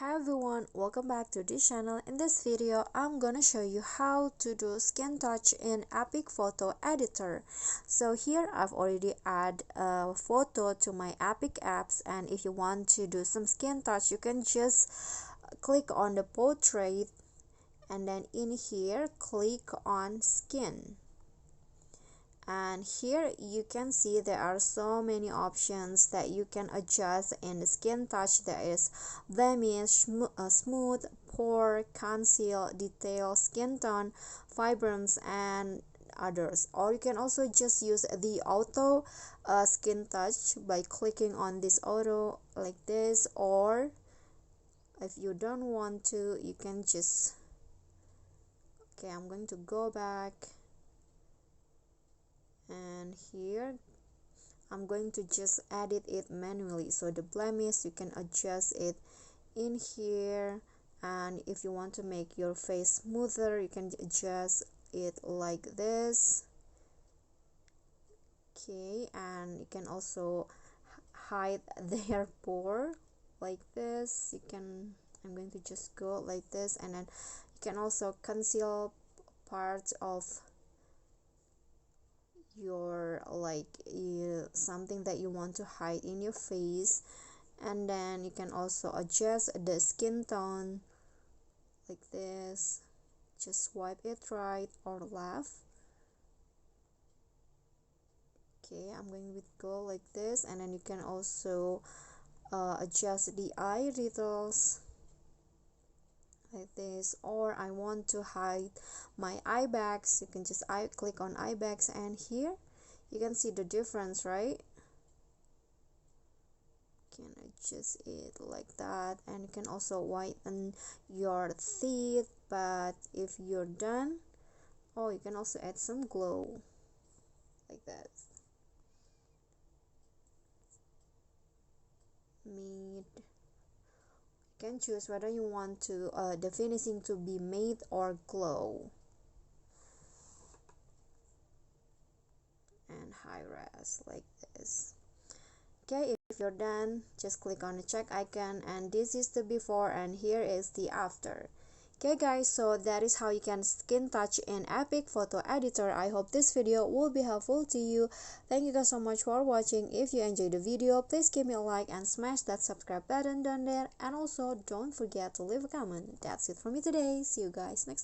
Hi everyone, welcome back to this channel. In this video, I'm gonna show you how to do skin touch in EPIK Photo Editor. So here I've already added a photo to my EPIK apps, and if you want to do some skin touch, you can just click on the portrait and then in here click on skin. And here you can see there are so many options that you can adjust in the skin touch. There is blemish, smooth, pore, conceal, detail, skin tone, fibrums, and others. Or you can also just use the auto skin touch by clicking on this auto like this, or if you don't want to, you can just I'm going to go back, and here I'm going to just edit it manually. So the blemish, you can adjust it in here, and if you want to make your face smoother, you can adjust it like this. And you can also hide their pore like this. I'm going to just go like this, and then you can also conceal parts of your something that you want to hide in your face. And then you can also adjust the skin tone like this. Just swipe it right or left. I'm going to go like this, and then you can also adjust the eye details like this. Or I want to hide my eye bags, you can just click on eye bags, and here you can see the difference, right? You can adjust it like that, and you can also whiten your teeth. But if you're done, you can also add some glow like that. You can choose whether you want to the finishing to be matte or glow. And high res like this. If you're done, just click on the check icon, and this is the before and here is the after. Guys, so that is how you can skin touch in EPIK Photo Editor. I hope this video will be helpful to you. Thank you guys so much for watching. If you enjoyed the video, please give me a like and smash that subscribe button down there, and also don't forget to leave a comment. That's it for me today. See you guys next time.